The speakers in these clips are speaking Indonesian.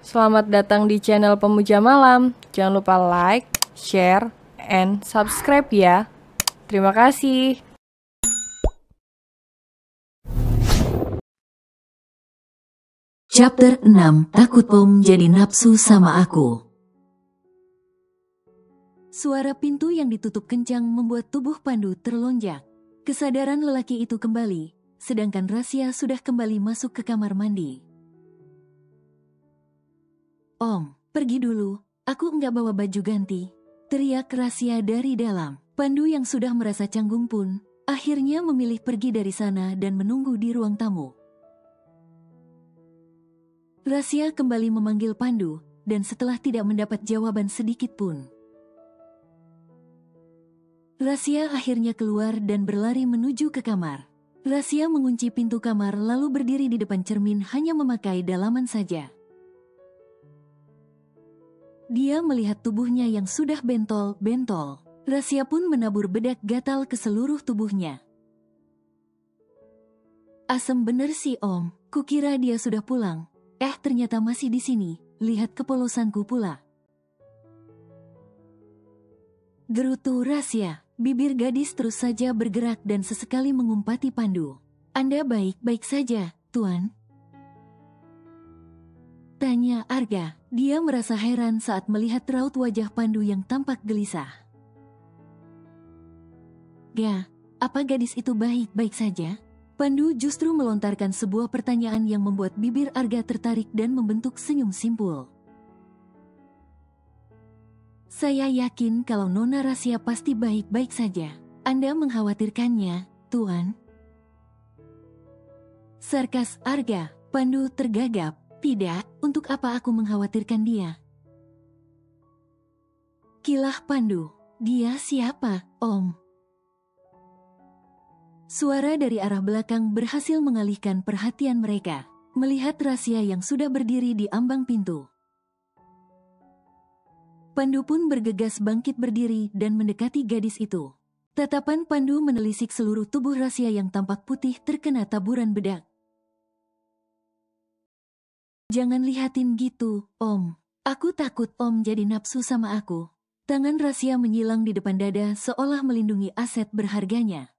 Selamat datang di channel Pemuja Malam. Jangan lupa like, share, and subscribe ya. Terima kasih. Chapter 6. Takut Om jadi nafsu sama aku. Suara pintu yang ditutup kencang membuat tubuh Pandu terlonjak. Kesadaran lelaki itu kembali, sedangkan Rasya sudah kembali masuk ke kamar mandi. Om, pergi dulu, aku enggak bawa baju ganti, teriak Rasya dari dalam. Pandu yang sudah merasa canggung pun, akhirnya memilih pergi dari sana dan menunggu di ruang tamu. Rasya kembali memanggil Pandu, dan setelah tidak mendapat jawaban sedikit pun, Rasya akhirnya keluar dan berlari menuju ke kamar. Rasya mengunci pintu kamar lalu berdiri di depan cermin hanya memakai dalaman saja. Dia melihat tubuhnya yang sudah bentol-bentol. Rasya pun menabur bedak gatal ke seluruh tubuhnya. Asem bener sih Om, kukira dia sudah pulang. Ternyata masih di sini, lihat kepolosanku pula. Gerutu Rasya, bibir gadis terus saja bergerak dan sesekali mengumpati Pandu. Anda baik-baik saja, Tuan? Tanya Arga. Dia merasa heran saat melihat raut wajah Pandu yang tampak gelisah. Ga, apa gadis itu baik-baik saja? Pandu justru melontarkan sebuah pertanyaan yang membuat bibir Arga tertarik dan membentuk senyum simpul. Saya yakin kalau Nona Rasya pasti baik-baik saja. Anda mengkhawatirkannya, Tuan? Sarkas Arga. Pandu tergagap. Tidak, untuk apa aku mengkhawatirkan dia? Kilah Pandu. Dia siapa, Om? Suara dari arah belakang berhasil mengalihkan perhatian mereka, melihat Rasya yang sudah berdiri di ambang pintu. Pandu pun bergegas bangkit berdiri dan mendekati gadis itu. Tatapan Pandu menelisik seluruh tubuh Rasya yang tampak putih terkena taburan bedak. Jangan lihatin gitu, Om. Aku takut Om jadi nafsu sama aku. Tangan Rasya menyilang di depan dada seolah melindungi aset berharganya.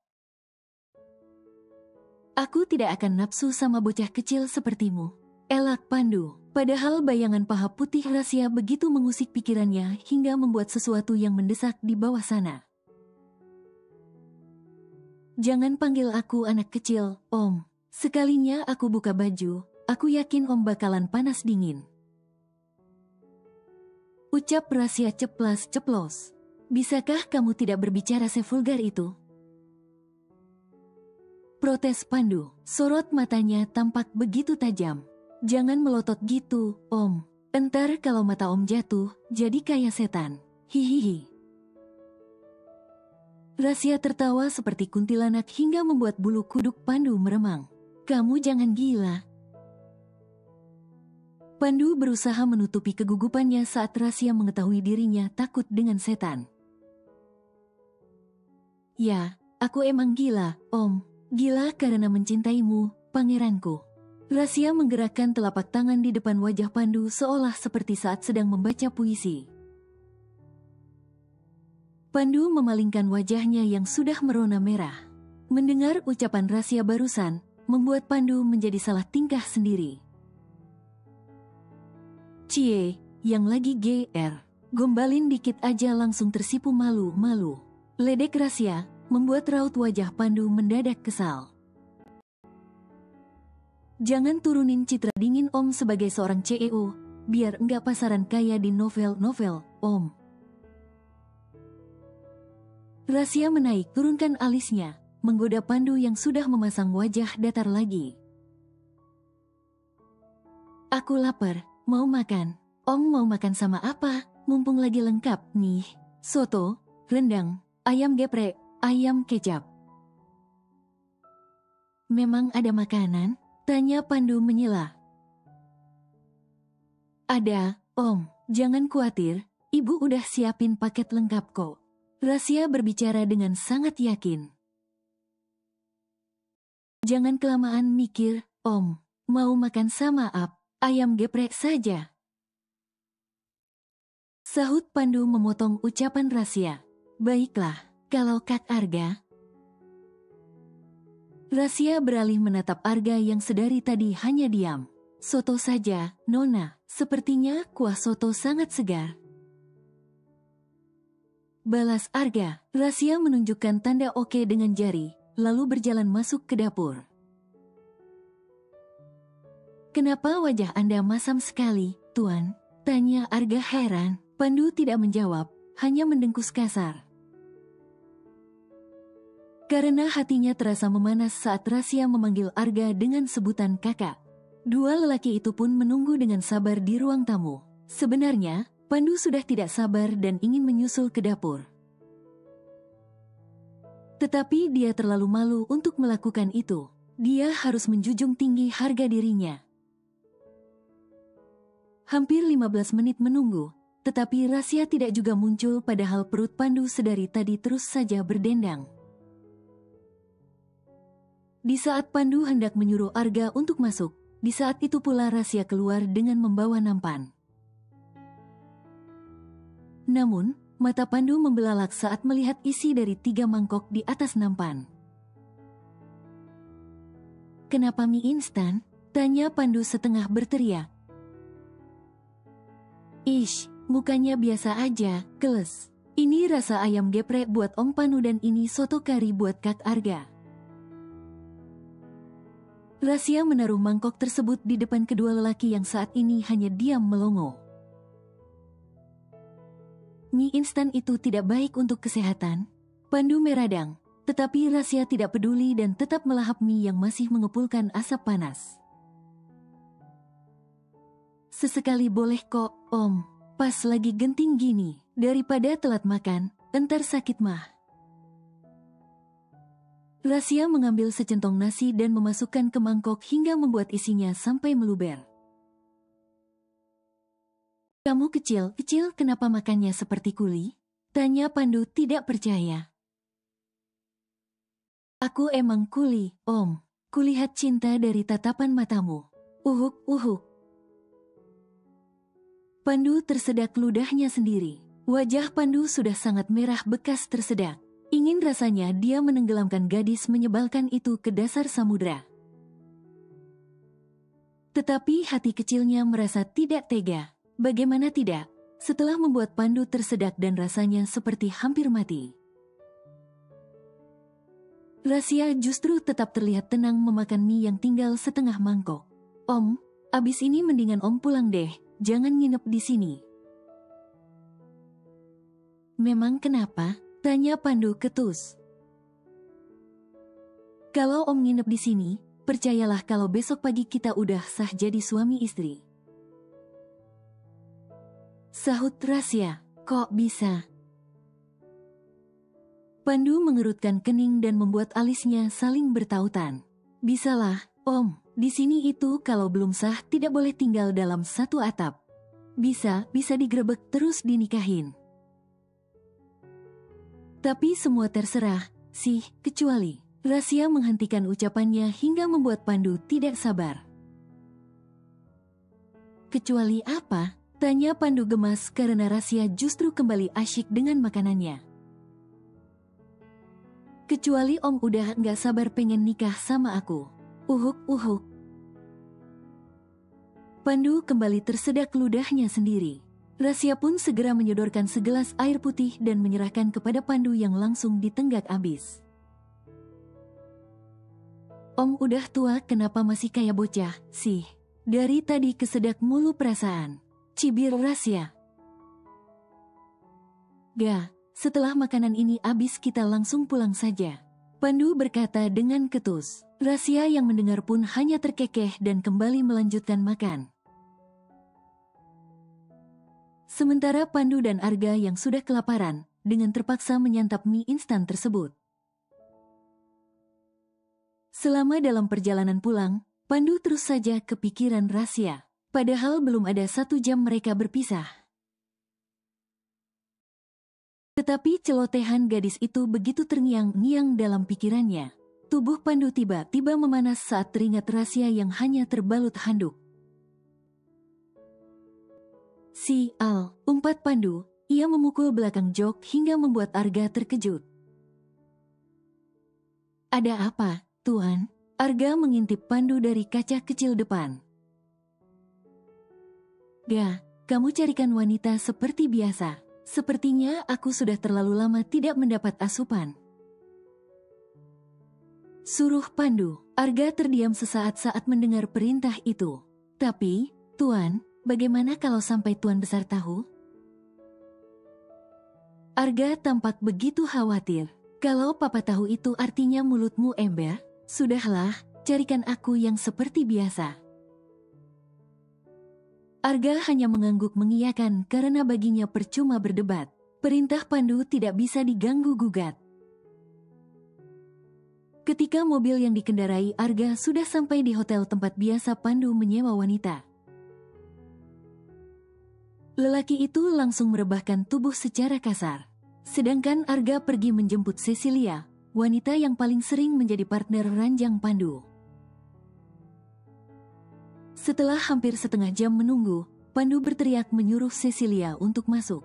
Aku tidak akan nafsu sama bocah kecil sepertimu, elak Pandu. Padahal bayangan paha putih Rasya begitu mengusik pikirannya hingga membuat sesuatu yang mendesak di bawah sana. Jangan panggil aku anak kecil, Om. Sekalinya aku buka baju, aku yakin Om bakalan panas dingin. Ucap Rasya ceplas-ceplos. Bisakah kamu tidak berbicara sevulgar itu? Protes Pandu, sorot matanya tampak begitu tajam. Jangan melotot gitu, Om. Entar kalau mata Om jatuh, jadi kayak setan. Hihihi. Rasya tertawa seperti kuntilanak hingga membuat bulu kuduk Pandu meremang. Kamu jangan gila. Pandu berusaha menutupi kegugupannya saat Rasya mengetahui dirinya takut dengan setan. Ya, aku emang gila, Om. Gila karena mencintaimu, pangeranku. Rasya menggerakkan telapak tangan di depan wajah Pandu seolah seperti saat sedang membaca puisi. Pandu memalingkan wajahnya yang sudah merona merah. Mendengar ucapan Rasya barusan, membuat Pandu menjadi salah tingkah sendiri. Cie, yang lagi GR. Gombalin dikit aja langsung tersipu malu-malu. Ledek Rasya membuat raut wajah Pandu mendadak kesal. Jangan turunin citra dingin Om sebagai seorang CEO, biar enggak pasaran kaya di novel-novel, Om. Rasya menaik turunkan alisnya, menggoda Pandu yang sudah memasang wajah datar lagi. Aku lapar, mau makan. Om mau makan sama apa? Mumpung lagi lengkap nih. Soto, rendang, ayam geprek, ayam kecap. Memang ada makanan? Tanya Pandu menyela. Ada, Om. Jangan khawatir, Ibu udah siapin paket lengkap kok. Rasya berbicara dengan sangat yakin. Jangan kelamaan mikir, Om. Mau makan sama ayam geprek saja. Sahut Pandu memotong ucapan Rasya. Baiklah, kalau Kak Arga. Rasya beralih menatap Arga yang sedari tadi hanya diam. Soto saja, Nona. Sepertinya kuah soto sangat segar. Balas Arga. Rasya menunjukkan tanda oke dengan jari, lalu berjalan masuk ke dapur. Kenapa wajah Anda masam sekali, Tuan? Tanya Arga heran. Pandu tidak menjawab, hanya mendengkus kasar. Karena hatinya terasa memanas saat Rasya memanggil Arga dengan sebutan kakak. Dua lelaki itu pun menunggu dengan sabar di ruang tamu. Sebenarnya, Pandu sudah tidak sabar dan ingin menyusul ke dapur. Tetapi dia terlalu malu untuk melakukan itu. Dia harus menjunjung tinggi harga dirinya. Hampir 15 menit menunggu, tetapi Rasya tidak juga muncul padahal perut Pandu sedari tadi terus saja berdendang. Di saat Pandu hendak menyuruh Arga untuk masuk, di saat itu pula Rasya keluar dengan membawa nampan. Namun, mata Pandu membelalak saat melihat isi dari 3 mangkok di atas nampan. Kenapa mie instan? Tanya Pandu setengah berteriak. Ish, mukanya biasa aja, keles. Ini rasa ayam geprek buat Om Pandu dan ini soto kari buat Kak Arga. Rasya menaruh mangkok tersebut di depan kedua lelaki yang saat ini hanya diam melongo. Mie instan itu tidak baik untuk kesehatan. Pandu meradang, tetapi Rasya tidak peduli dan tetap melahap mie yang masih mengepulkan asap panas. Sesekali boleh kok, Om. Pas lagi genting gini, daripada telat makan, entar sakit mah. Rasya mengambil secentong nasi dan memasukkan ke mangkok hingga membuat isinya sampai meluber. Kamu kecil kenapa makannya seperti kuli? Tanya Pandu tidak percaya. Aku emang kuli, Om. Kulihat cinta dari tatapan matamu. Uhuk, uhuk. Pandu tersedak ludahnya sendiri. Wajah Pandu sudah sangat merah bekas tersedak. Ingin rasanya dia menenggelamkan gadis menyebalkan itu ke dasar samudra. Tetapi hati kecilnya merasa tidak tega. Bagaimana tidak, setelah membuat Pandu tersedak dan rasanya seperti hampir mati. Rasya justru tetap terlihat tenang memakan mie yang tinggal setengah mangkok. Om, abis ini mendingan Om pulang deh, jangan nginep di sini. Memang kenapa? Tanya Pandu ketus. Kalau Om nginep di sini, percayalah kalau besok pagi kita udah sah jadi suami istri. Sahut Rasya, kok bisa? Pandu mengerutkan kening dan membuat alisnya saling bertautan. Bisalah, Om, di sini itu kalau belum sah tidak boleh tinggal dalam satu atap. Bisa digrebek terus dinikahin. Tapi semua terserah, sih, kecuali. Rasya menghentikan ucapannya hingga membuat Pandu tidak sabar. Kecuali apa? Tanya Pandu gemas karena Rasya justru kembali asyik dengan makanannya. Kecuali Om udah nggak sabar pengen nikah sama aku. Uhuk, uhuk. Pandu kembali tersedak ludahnya sendiri. Rasya pun segera menyodorkan segelas air putih dan menyerahkan kepada Pandu yang langsung ditenggak abis. Om udah tua kenapa masih kayak bocah, sih? Dari tadi kesedak mulu perasaan. Cibir Rasya. Gak, setelah makanan ini abis kita langsung pulang saja. Pandu berkata dengan ketus. Rasya yang mendengar pun hanya terkekeh dan kembali melanjutkan makan. Sementara Pandu dan Arga yang sudah kelaparan, dengan terpaksa menyantap mie instan tersebut. Selama dalam perjalanan pulang, Pandu terus saja kepikiran Rasya. Padahal belum ada 1 jam mereka berpisah. Tetapi celotehan gadis itu begitu terngiang-ngiang dalam pikirannya. Tubuh Pandu tiba-tiba memanas saat teringat Rasya yang hanya terbalut handuk. Sial, umpat Pandu. Ia memukul belakang jok hingga membuat Arga terkejut. Ada apa, Tuan? Arga mengintip Pandu dari kaca kecil depan. Gah, kamu carikan wanita seperti biasa. Sepertinya aku sudah terlalu lama tidak mendapat asupan. Suruh Pandu. Arga terdiam sesaat saat mendengar perintah itu. Tapi, Tuan, bagaimana kalau sampai Tuan besar tahu? Arga tampak begitu khawatir. Kalau Papa tahu itu artinya mulutmu ember, sudahlah, carikan aku yang seperti biasa. Arga hanya mengangguk mengiyakan karena baginya percuma berdebat. Perintah Pandu tidak bisa diganggu-gugat. Ketika mobil yang dikendarai Arga sudah sampai di hotel tempat biasa Pandu menyewa wanita. Lelaki itu langsung merebahkan tubuh secara kasar. Sedangkan Arga pergi menjemput Cecilia, wanita yang paling sering menjadi partner ranjang Pandu. Setelah hampir setengah jam menunggu, Pandu berteriak menyuruh Cecilia untuk masuk.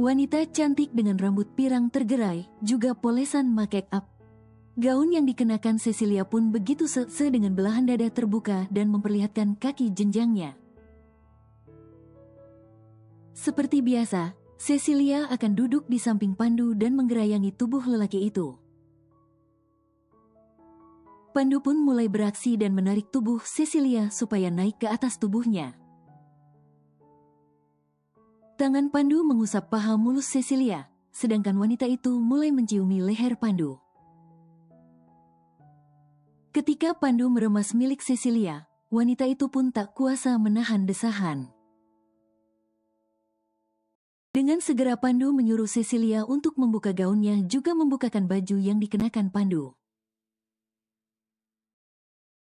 Wanita cantik dengan rambut pirang tergerai, juga polesan make up. Gaun yang dikenakan Cecilia pun begitu dengan belahan dada terbuka dan memperlihatkan kaki jenjangnya. Seperti biasa, Cecilia akan duduk di samping Pandu dan menggerayangi tubuh lelaki itu. Pandu pun mulai beraksi dan menarik tubuh Cecilia supaya naik ke atas tubuhnya. Tangan Pandu mengusap paha mulus Cecilia, sedangkan wanita itu mulai menciumi leher Pandu. Ketika Pandu meremas milik Cecilia, wanita itu pun tak kuasa menahan desahan. Dengan segera Pandu menyuruh Cecilia untuk membuka gaunnya juga membukakan baju yang dikenakan Pandu.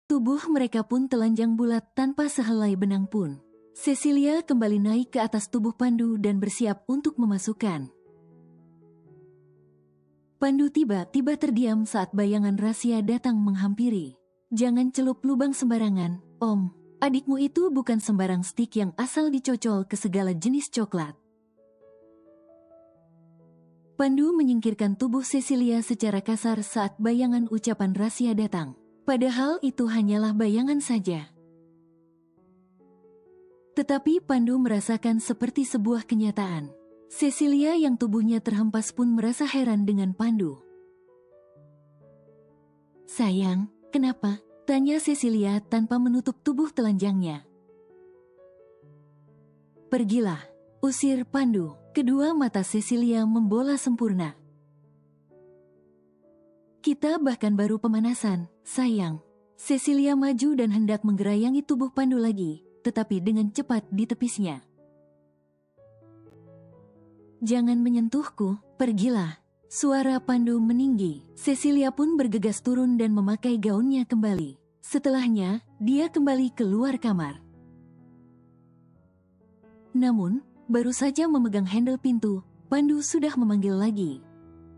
Tubuh mereka pun telanjang bulat tanpa sehelai benang pun. Cecilia kembali naik ke atas tubuh Pandu dan bersiap untuk memasukkan. Pandu tiba-tiba terdiam saat bayangan rahasia datang menghampiri. Jangan celup lubang sembarangan, Om. Adikmu itu bukan sembarang stik yang asal dicocol ke segala jenis coklat. Pandu menyingkirkan tubuh Cecilia secara kasar saat bayangan ucapan rahasia datang. Padahal itu hanyalah bayangan saja. Tetapi Pandu merasakan seperti sebuah kenyataan. Cecilia yang tubuhnya terhempas pun merasa heran dengan Pandu. Sayang, kenapa? Tanya Cecilia tanpa menutup tubuh telanjangnya. Pergilah, usir Pandu. Kedua mata Cecilia membola sempurna. Kita bahkan baru pemanasan, sayang. Cecilia maju dan hendak menggerayangi tubuh Pandu lagi, tetapi dengan cepat ditepisnya. Jangan menyentuhku, pergilah. Suara Pandu meninggi. Cecilia pun bergegas turun dan memakai gaunnya kembali. Setelahnya, dia kembali keluar kamar. Namun, baru saja memegang handle pintu, Pandu sudah memanggil lagi.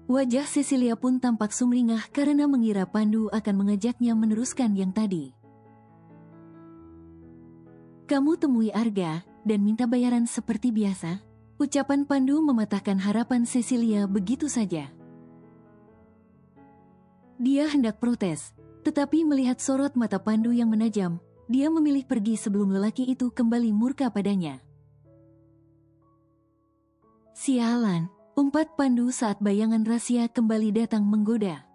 Wajah Cecilia pun tampak sumringah karena mengira Pandu akan mengajaknya meneruskan yang tadi. Kamu temui Arga dan minta bayaran seperti biasa? Ucapan Pandu mematahkan harapan Cecilia begitu saja. Dia hendak protes, tetapi melihat sorot mata Pandu yang menajam, dia memilih pergi sebelum lelaki itu kembali murka padanya. Sialan, umpat Pandu saat bayangan rahasia kembali datang menggoda.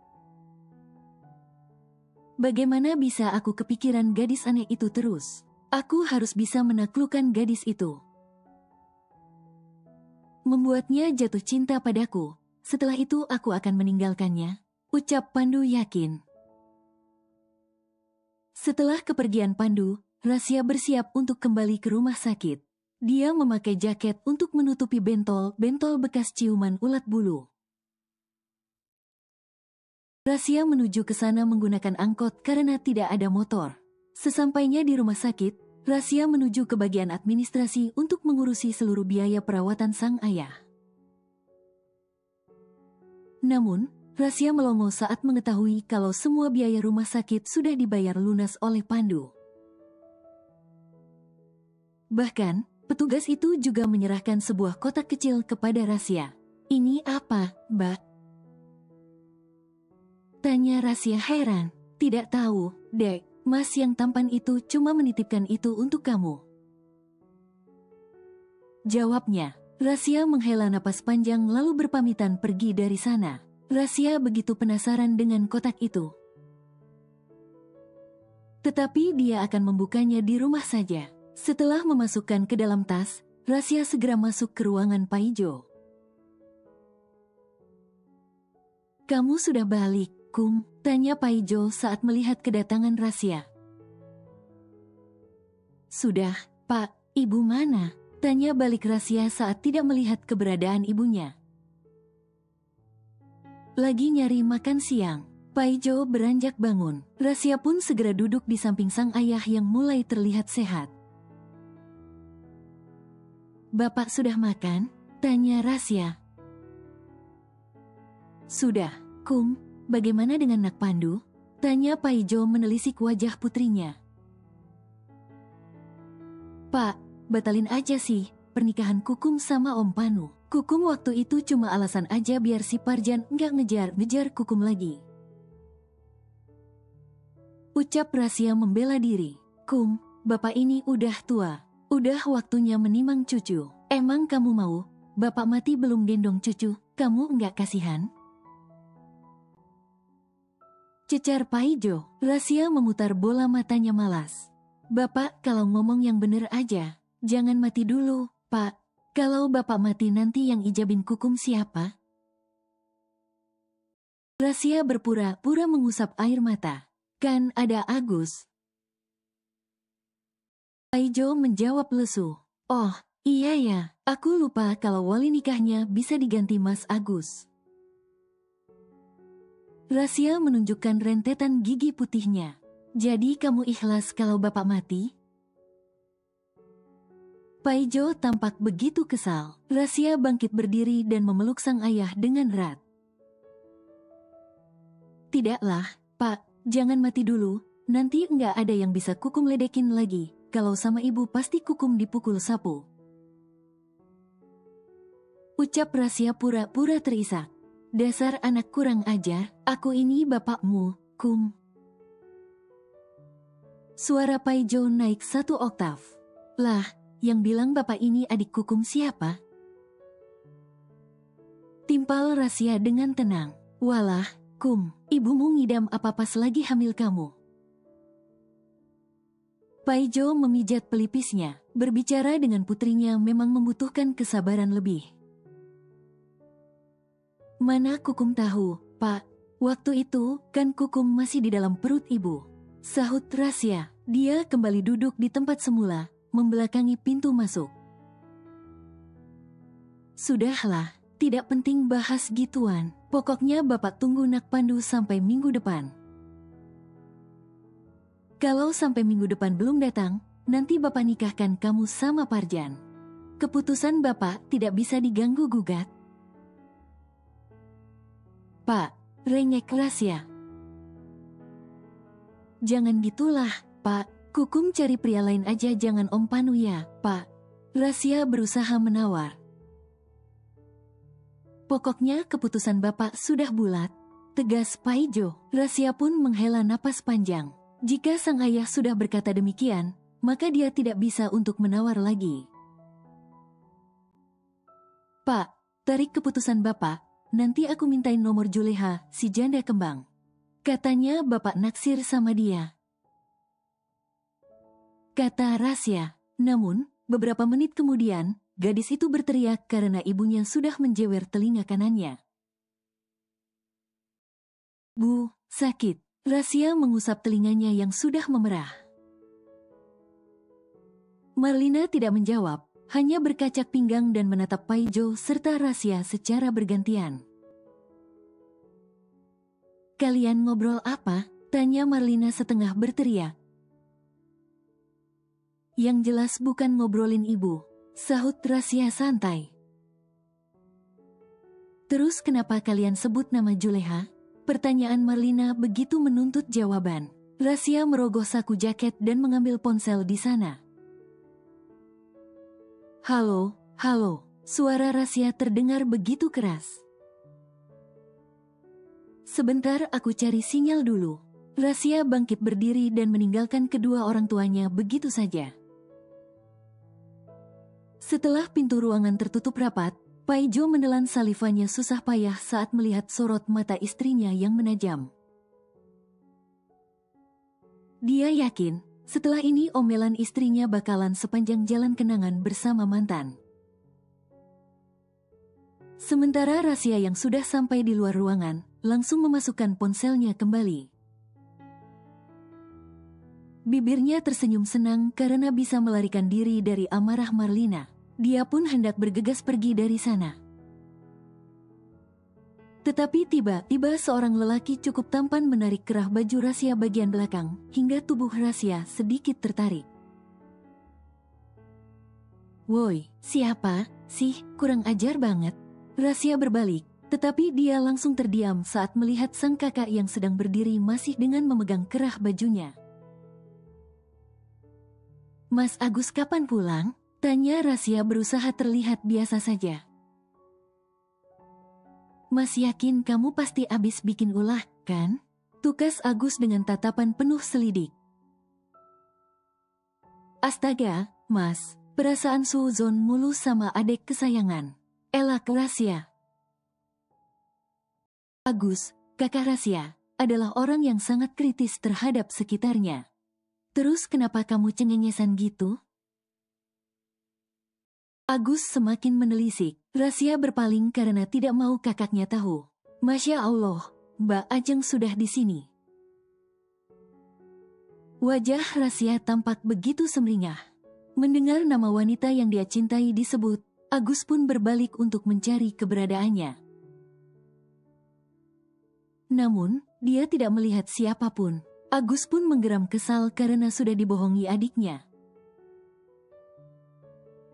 Bagaimana bisa aku kepikiran gadis aneh itu terus? Aku harus bisa menaklukkan gadis itu. Membuatnya jatuh cinta padaku. Setelah itu aku akan meninggalkannya, ucap Pandu yakin. Setelah kepergian Pandu, Rahasia bersiap untuk kembali ke rumah sakit. Dia memakai jaket untuk menutupi bentol bekas ciuman ulat bulu. Rahasia menuju ke sana menggunakan angkot karena tidak ada motor. Sesampainya di rumah sakit, Rahasia menuju ke bagian administrasi untuk mengurusi seluruh biaya perawatan sang ayah. Namun, Rahasia melongo saat mengetahui kalau semua biaya rumah sakit sudah dibayar lunas oleh Pandu. Bahkan, petugas itu juga menyerahkan sebuah kotak kecil kepada Rasya. "Ini apa, Mbak?" tanya Rasya heran. "Tidak tahu, Dek. Mas yang tampan itu cuma menitipkan itu untuk kamu," jawabnya. Rasya menghela napas panjang lalu berpamitan pergi dari sana. Rasya begitu penasaran dengan kotak itu. Tetapi dia akan membukanya di rumah saja. Setelah memasukkan ke dalam tas, Rasya segera masuk ke ruangan Paijo. "Kamu sudah balik, Kum?" tanya Paijo saat melihat kedatangan Rasya. "Sudah, Pak. Ibu mana?" tanya balik Rasya saat tidak melihat keberadaan ibunya. "Lagi nyari makan siang." Paijo beranjak bangun. Rasya pun segera duduk di samping sang ayah yang mulai terlihat sehat. "Bapak sudah makan?" tanya Rasya. "Sudah, Kum. Bagaimana dengan Nak Pandu?" tanya Paijo menelisik wajah putrinya. "Pak, batalin aja sih pernikahan Kukum sama Om Panu. Kukum waktu itu cuma alasan aja biar si Parjan nggak ngejar-ngejar Kukum lagi," ucap Rasya membela diri. "Kum, bapak ini udah tua. Udah waktunya menimang cucu. Emang kamu mau bapak mati belum gendong cucu? Kamu nggak kasihan?" cecar Paijo. Rasya memutar bola matanya malas. "Bapak kalau ngomong yang bener aja. Jangan mati dulu, Pak. Kalau bapak mati nanti yang ijabin Kukum siapa?" Rasya berpura-pura mengusap air mata. "Kan ada Agus." Paijo menjawab lesu. "Oh, iya ya. Aku lupa kalau wali nikahnya bisa diganti Mas Agus." Rasya menunjukkan rentetan gigi putihnya. "Jadi kamu ikhlas kalau bapak mati?" Paijo tampak begitu kesal. Rasya bangkit berdiri dan memeluk sang ayah dengan erat. "Tidaklah, Pak. Jangan mati dulu. Nanti nggak ada yang bisa Kukum ledekin lagi. Kalau sama ibu pasti Kukum dipukul sapu," ucap Rasya pura-pura terisak. "Dasar anak kurang ajar. Aku ini bapakmu, Kum." Suara Paijo naik 1 oktav. "Lah, yang bilang bapak ini adik Kukum siapa?" timpal Rasya dengan tenang. "Walah, Kum, ibumu ngidam apa pas lagi hamil kamu?" Paijo memijat pelipisnya. Berbicara dengan putrinya memang membutuhkan kesabaran lebih. "Mana Kukum tahu, Pak. Waktu itu kan Kukum masih di dalam perut ibu," sahut Rasya. Dia kembali duduk di tempat semula, membelakangi pintu masuk. "Sudahlah, tidak penting bahas gituan. Pokoknya bapak tunggu Nak Pandu sampai minggu depan. Kalau sampai minggu depan belum datang, nanti bapak nikahkan kamu sama Parjan. Keputusan bapak tidak bisa diganggu gugat." "Pak," rengek Rasya. "Jangan gitulah, Pak. Kukum cari pria lain aja, jangan Om Panu ya, Pak." Rasya berusaha menawar. "Pokoknya keputusan bapak sudah bulat," tegas Paijo. Rasya pun menghela napas panjang. Jika sang ayah sudah berkata demikian, maka dia tidak bisa untuk menawar lagi. "Pak, tarik keputusan bapak. Nanti aku mintain nomor Juleha, si janda kembang. Katanya bapak naksir sama dia," kata Rasya. Namun, beberapa menit kemudian, gadis itu berteriak karena ibunya sudah menjewer telinga kanannya. "Bu, sakit." Rasya mengusap telinganya yang sudah memerah. Marlina tidak menjawab, hanya berkacak pinggang dan menatap Paijo serta Rasya secara bergantian. "Kalian ngobrol apa?" tanya Marlina setengah berteriak. "Yang jelas bukan ngobrolin ibu," sahut Rasya santai. "Terus kenapa kalian sebut nama Juleha?" Pertanyaan Marlina begitu menuntut jawaban. Rasya merogoh saku jaket dan mengambil ponsel di sana. Halo, halo. Suara Rasya terdengar begitu keras. Sebentar, aku cari sinyal dulu. Rasya bangkit berdiri dan meninggalkan kedua orang tuanya begitu saja. Setelah pintu ruangan tertutup rapat, Paijo menelan salivanya susah payah saat melihat sorot mata istrinya yang menajam. Dia yakin, setelah ini omelan istrinya bakalan sepanjang jalan kenangan bersama mantan. Sementara Rasya yang sudah sampai di luar ruangan, langsung memasukkan ponselnya kembali. Bibirnya tersenyum senang karena bisa melarikan diri dari amarah Marlina. Dia pun hendak bergegas pergi dari sana. Tetapi tiba-tiba seorang lelaki cukup tampan menarik kerah baju Rasya bagian belakang, hingga tubuh Rasya sedikit tertarik. "Woi, siapa sih? Kurang ajar banget." Rasya berbalik, tetapi dia langsung terdiam saat melihat sang kakak yang sedang berdiri masih dengan memegang kerah bajunya. "Mas Agus kapan pulang?" tanya Rasya berusaha terlihat biasa saja. "Mas yakin kamu pasti abis bikin ulah, kan?" tukas Agus dengan tatapan penuh selidik. "Astaga, Mas, perasaan suuzon mulu sama adik kesayangan," elak Rasya. Agus, kakak Rasya, adalah orang yang sangat kritis terhadap sekitarnya. "Terus kenapa kamu cengengesan gitu?" Agus semakin menelisik. Rasya berpaling karena tidak mau kakaknya tahu. "Masya Allah, Mbak Ajeng sudah di sini." Wajah Rasya tampak begitu sumringah. Mendengar nama wanita yang dia cintai disebut, Agus pun berbalik untuk mencari keberadaannya. Namun, dia tidak melihat siapapun. Agus pun menggeram kesal karena sudah dibohongi adiknya.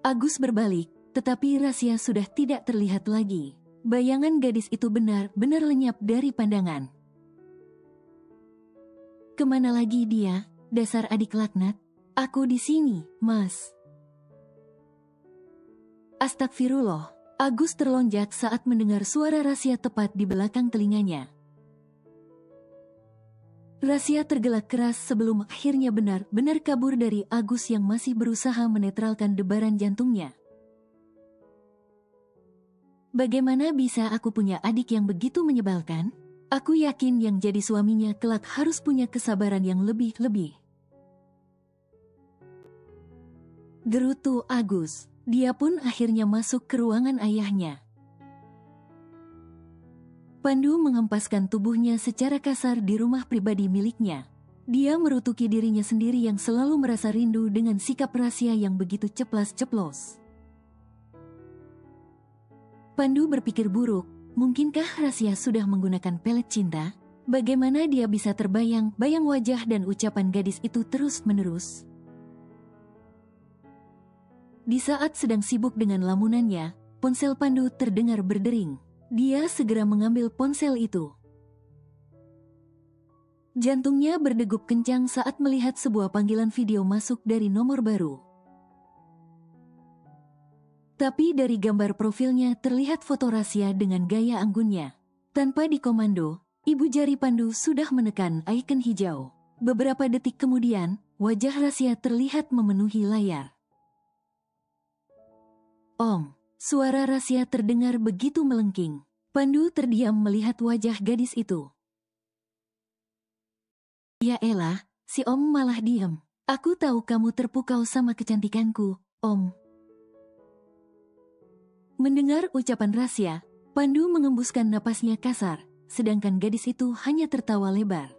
Agus berbalik, tetapi Rasya sudah tidak terlihat lagi. Bayangan gadis itu benar-benar lenyap dari pandangan. "Kemana lagi dia? Dasar adik laknat. Aku di sini, Mas." Astagfirullah. Agus terlonjak saat mendengar suara Rasya tepat di belakang telinganya. Rasya tergelak keras sebelum akhirnya benar-benar kabur dari Agus yang masih berusaha menetralkan debaran jantungnya. "Bagaimana bisa aku punya adik yang begitu menyebalkan? Aku yakin yang jadi suaminya kelak harus punya kesabaran yang lebih-lebih." Gerutu Agus. Dia pun akhirnya masuk ke ruangan ayahnya. Pandu menghempaskan tubuhnya secara kasar di rumah pribadi miliknya. Dia merutuki dirinya sendiri yang selalu merasa rindu dengan sikap Rasya yang begitu ceplas-ceplos. Pandu berpikir buruk, mungkinkah Rasya sudah menggunakan pelet cinta? Bagaimana dia bisa terbayang-bayang wajah dan ucapan gadis itu terus-menerus? Di saat sedang sibuk dengan lamunannya, ponsel Pandu terdengar berdering. Dia segera mengambil ponsel itu. Jantungnya berdegup kencang saat melihat sebuah panggilan video masuk dari nomor baru. Tapi dari gambar profilnya terlihat foto Rasya dengan gaya anggunnya. Tanpa dikomando, ibu jari Pandu sudah menekan icon hijau. Beberapa detik kemudian, wajah Rasya terlihat memenuhi layar. "Om." Suara Rasya terdengar begitu melengking. Pandu terdiam melihat wajah gadis itu. "Ya elah, si Om malah diam. Aku tahu kamu terpukau sama kecantikanku, Om." Mendengar ucapan Rasya, Pandu mengembuskan napasnya kasar, sedangkan gadis itu hanya tertawa lebar.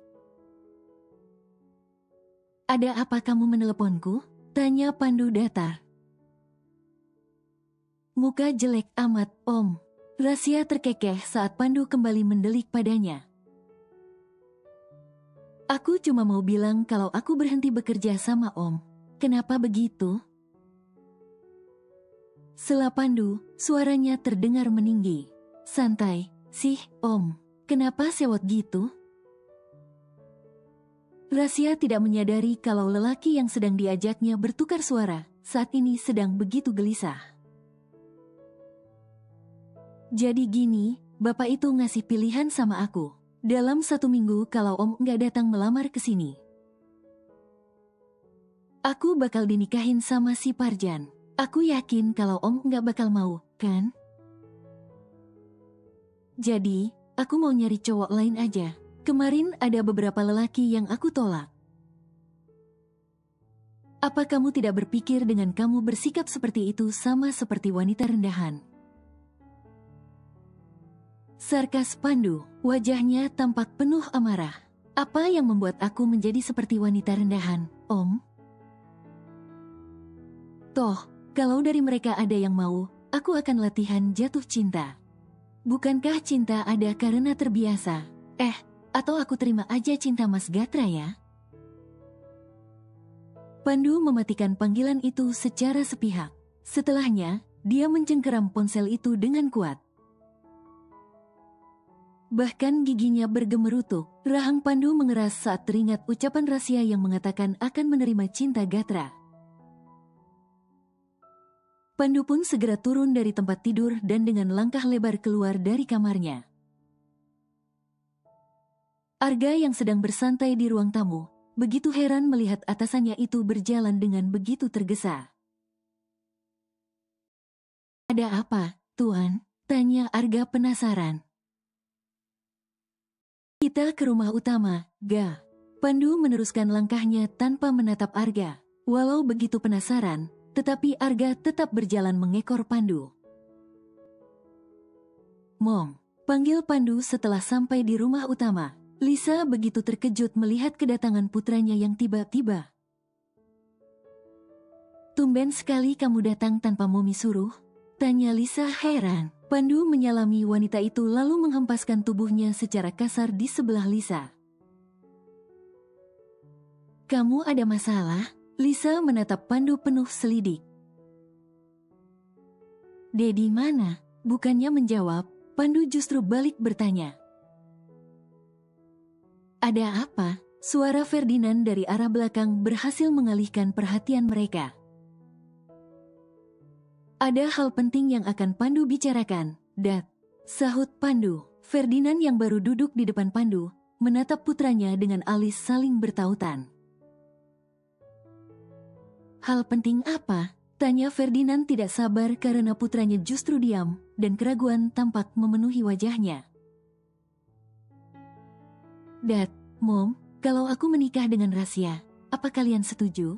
"Ada apa kamu meneleponku?" tanya Pandu datar. "Muka jelek amat, Om." Rasya terkekeh saat Pandu kembali mendelik padanya. "Aku cuma mau bilang kalau aku berhenti bekerja sama Om. Kenapa begitu?" Sela Pandu, suaranya terdengar meninggi. "Santai, sih, Om. Kenapa sewot gitu?" Rasya tidak menyadari kalau lelaki yang sedang diajaknya bertukar suara. saat ini sedang begitu gelisah. Jadi gini, Bapak itu ngasih pilihan sama aku. Dalam 1 minggu kalau Om nggak datang melamar ke sini, aku bakal dinikahin sama si Parjan. Aku yakin kalau Om nggak bakal mau, kan? Jadi, aku mau nyari cowok lain aja. Kemarin ada beberapa lelaki yang aku tolak. Apa kamu tidak berpikir dengan kamu bersikap seperti itu sama seperti wanita rendahan? Sarkas Pandu, wajahnya tampak penuh amarah. Apa yang membuat aku menjadi seperti wanita rendahan, Om? Toh, kalau dari mereka ada yang mau, aku akan latihan jatuh cinta. Bukankah cinta ada karena terbiasa? Atau aku terima aja cinta Mas Gatra ya? Pandu mematikan panggilan itu secara sepihak. Setelahnya, dia mencengkeram ponsel itu dengan kuat. Bahkan giginya bergemerutuk. Rahang Pandu mengeras saat teringat ucapan Rasya yang mengatakan akan menerima cinta Gatra. Pandu pun segera turun dari tempat tidur dan dengan langkah lebar keluar dari kamarnya. Arga yang sedang bersantai di ruang tamu, begitu heran melihat atasannya itu berjalan dengan begitu tergesa. "Ada apa, Tuan?" tanya Arga penasaran. "Kita ke rumah utama, Ga." Pandu meneruskan langkahnya tanpa menatap Arga. Walau begitu penasaran, tetapi Arga tetap berjalan mengekor Pandu. "Mom," panggil Pandu setelah sampai di rumah utama. Lisa begitu terkejut melihat kedatangan putranya yang tiba-tiba. "Tumben sekali kamu datang tanpa Mommy suruh?" tanya Lisa heran. Pandu menyalami wanita itu lalu menghempaskan tubuhnya secara kasar di sebelah Lisa. "Kamu ada masalah?" Lisa menatap Pandu penuh selidik. "Dedi mana?" Bukannya menjawab, Pandu justru balik bertanya. "Ada apa?" Suara Ferdinand dari arah belakang berhasil mengalihkan perhatian mereka. "Ada hal penting yang akan Pandu bicarakan, Dad," sahut Pandu. Ferdinand yang baru duduk di depan Pandu, menatap putranya dengan alis saling bertautan. "Hal penting apa?" tanya Ferdinand tidak sabar karena putranya justru diam dan keraguan tampak memenuhi wajahnya. "Dad, Mom, kalau aku menikah dengan Rasya, apa kalian setuju?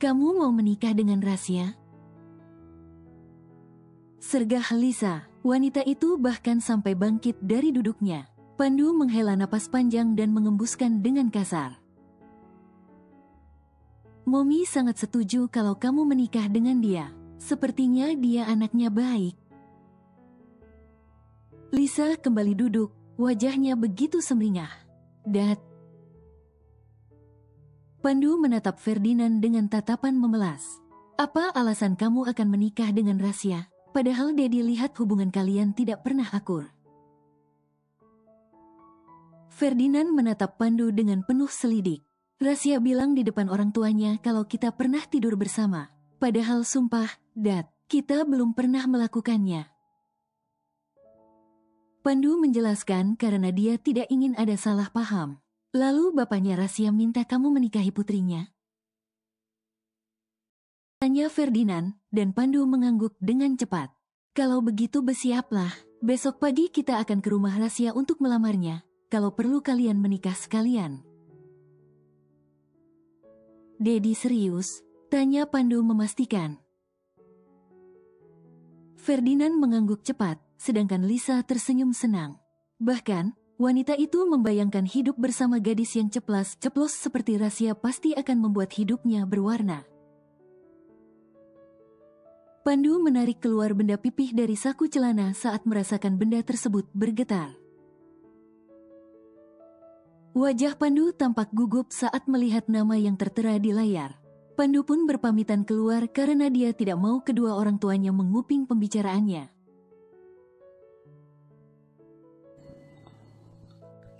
Kamu mau menikah dengan Rasya?" Sergah Lisa, wanita itu bahkan sampai bangkit dari duduknya. Pandu menghela napas panjang dan mengembuskan dengan kasar. "Mommy sangat setuju kalau kamu menikah dengan dia. Sepertinya dia anaknya baik." Lisa kembali duduk, wajahnya begitu sumringah. "Dad." Pandu menatap Ferdinand dengan tatapan memelas. "Apa alasan kamu akan menikah dengan Rasya? Padahal Daddy lihat hubungan kalian tidak pernah akur." Ferdinand menatap Pandu dengan penuh selidik. "Rasya bilang di depan orang tuanya kalau kita pernah tidur bersama. Padahal sumpah, Dad, kita belum pernah melakukannya." Pandu menjelaskan karena dia tidak ingin ada salah paham. "Lalu bapaknya Rasya minta kamu menikahi putrinya?" tanya Ferdinand, dan Pandu mengangguk dengan cepat. "Kalau begitu bersiaplah. Besok pagi kita akan ke rumah Rasya untuk melamarnya. Kalau perlu kalian menikah sekalian." "Daddy serius?" tanya Pandu memastikan. Ferdinand mengangguk cepat, sedangkan Lisa tersenyum senang. Bahkan, wanita itu membayangkan hidup bersama gadis yang ceplas-ceplos seperti Rasya pasti akan membuat hidupnya berwarna. Pandu menarik keluar benda pipih dari saku celana saat merasakan benda tersebut bergetar. Wajah Pandu tampak gugup saat melihat nama yang tertera di layar. Pandu pun berpamitan keluar karena dia tidak mau kedua orang tuanya menguping pembicaraannya.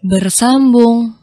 Bersambung.